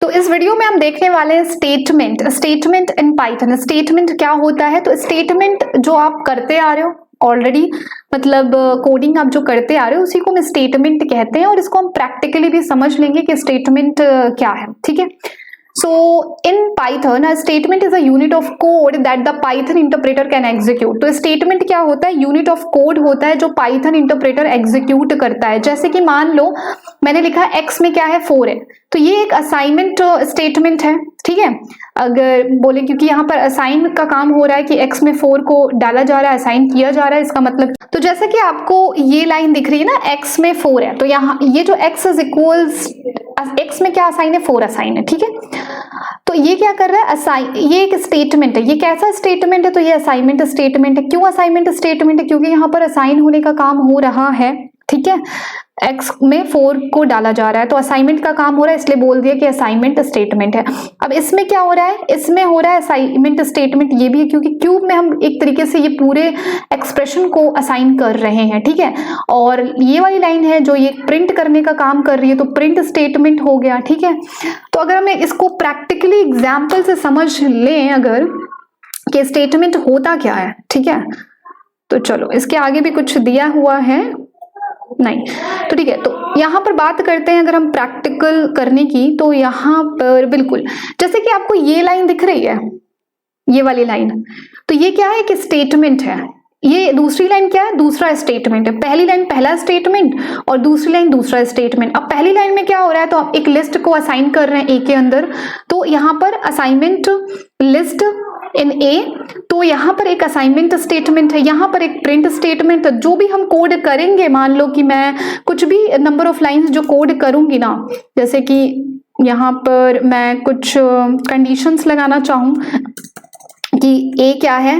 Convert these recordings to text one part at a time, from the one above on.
तो इस वीडियो में हम देखने वाले हैं स्टेटमेंट इन पाइथन। स्टेटमेंट क्या होता है? तो स्टेटमेंट जो आप करते आ रहे हो ऑलरेडी, मतलब कोडिंग आप जो करते आ रहे हो उसी को हम स्टेटमेंट कहते हैं, और इसको हम प्रैक्टिकली भी समझ लेंगे कि स्टेटमेंट क्या है। ठीक है, so in Python a statement is a unit of code that the Python interpreter can execute। तो statement क्या होता है? यूनिट ऑफ कोड होता है जो पाइथन इंटरप्रेटर एग्जीक्यूट करता है। जैसे कि मान लो मैंने लिखा x में क्या है 4 है, तो ये एक असाइनमेंट स्टेटमेंट है। ठीक है, अगर बोले क्योंकि यहाँ पर असाइन का काम हो रहा है कि x में 4 को डाला जा रहा है, असाइन किया जा रहा है, इसका मतलब तो जैसे कि आपको ये लाइन दिख रही है ना, x में 4 है, तो यहाँ ये जो x इज इक्वल्स x में क्या असाइन है? 4 असाइन है। ठीक है, तो ये क्या कर रहा है? असाइन, ये एक स्टेटमेंट है। ये कैसा स्टेटमेंट है? तो ये असाइनमेंट स्टेटमेंट है। क्यों असाइनमेंट स्टेटमेंट है? क्योंकि यहाँ पर असाइन होने का काम हो रहा है। ठीक है, x में 4 को डाला जा रहा है, तो असाइनमेंट का काम हो रहा है, इसलिए बोल दिया कि असाइनमेंट स्टेटमेंट है। अब इसमें क्या हो रहा है? इसमें हो रहा है असाइनमेंट स्टेटमेंट ये भी है क्योंकि क्यूब में हम एक तरीके से ये पूरे एक्सप्रेशन को असाइन कर रहे हैं। ठीक है, और ये वाली लाइन है जो ये प्रिंट करने का काम कर रही है, तो प्रिंट स्टेटमेंट हो गया। ठीक है, तो अगर हमें इसको प्रैक्टिकली एग्जाम्पल से समझ लें अगर कि स्टेटमेंट होता क्या है, ठीक है, तो चलो इसके आगे भी कुछ दिया हुआ है नहीं, तो ठीक है, तो यहाँ पर बात करते हैं अगर हम प्रैक्टिकल करने की, तो यहाँ पर बिल्कुल जैसे कि आपको ये लाइन दिख रही है, ये वाली लाइन, तो ये क्या है कि स्टेटमेंट है। ये दूसरी लाइन क्या है? दूसरा स्टेटमेंट है। पहली लाइन पहला स्टेटमेंट और दूसरी लाइन दूसरा स्टेटमेंट। अब पहली लाइन में क्या हो रहा है? तो आप एक लिस्ट को असाइन कर रहे हैं ए के अंदर, तो यहाँ पर असाइनमेंट लिस्ट इन ए, तो यहाँ पर एक असाइनमेंट स्टेटमेंट है, यहाँ पर एक प्रिंट स्टेटमेंट। जो भी हम कोड करेंगे, मान लो कि मैं कुछ भी नंबर ऑफ लाइंस जो कोड करूंगी ना, जैसे कि यहाँ पर मैं कुछ कंडीशंस लगाना चाहूँ कि ए क्या है,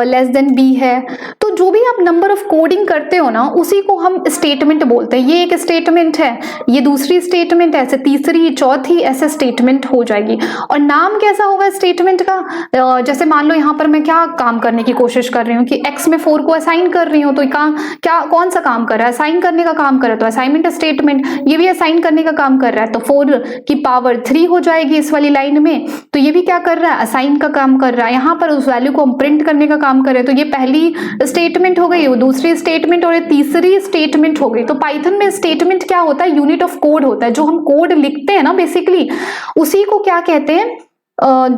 लेस देन बी है, तो जो भी आप नंबर ऑफ कोडिंग करते हो ना उसी को हम स्टेटमेंट बोलते हैं। ये एक स्टेटमेंट है, ये दूसरी स्टेटमेंट, ऐसे तीसरी चौथी ऐसे स्टेटमेंट हो जाएगी। और नाम कैसा होगा स्टेटमेंट का? जैसे मान लो यहाँ पर मैं क्या काम करने की कोशिश कर रही हूँ कि x में 4 को असाइन कर रही हूँ, तो काम क्या, कौन सा काम कर रहा है? असाइन करने का काम कर रहा है, तो असाइनमेंट स्टेटमेंट। ये भी असाइन करने का काम कर रहा है, तो 4 की पावर 3 हो जाएगी इस वाली लाइन में, तो ये भी क्या कर रहा है? असाइन का काम कर रहा है। यहाँ पर उस वैल्यू को हम प्रिंट करने का काम करे, तो ये पहली स्टेटमेंट हो गई, वो दूसरी स्टेटमेंट और ये तीसरी स्टेटमेंट हो गई। तो पाइथन में स्टेटमेंट क्या होता है? यूनिट ऑफ कोड होता है। जो हम कोड लिखते हैं ना बेसिकली, उसी को क्या कहते हैं?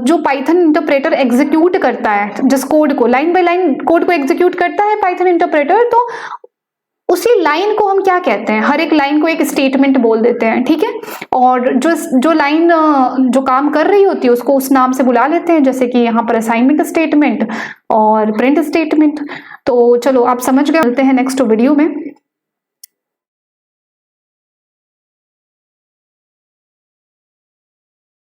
जो पाइथन इंटरप्रेटर एग्जीक्यूट करता है, जिस कोड को लाइन बाय लाइन कोड को एग्जीक्यूट करता है पाइथन इंटरप्रेटर, तो उसी लाइन को हम क्या कहते हैं? हर एक लाइन को एक स्टेटमेंट बोल देते हैं। ठीक है, और जो लाइन जो काम कर रही होती है उसको उस नाम से बुला लेते हैं, जैसे कि यहाँ पर असाइनमेंट स्टेटमेंट और प्रिंट स्टेटमेंट। तो चलो आप समझ गए, मिलते हैं नेक्स्ट वीडियो में।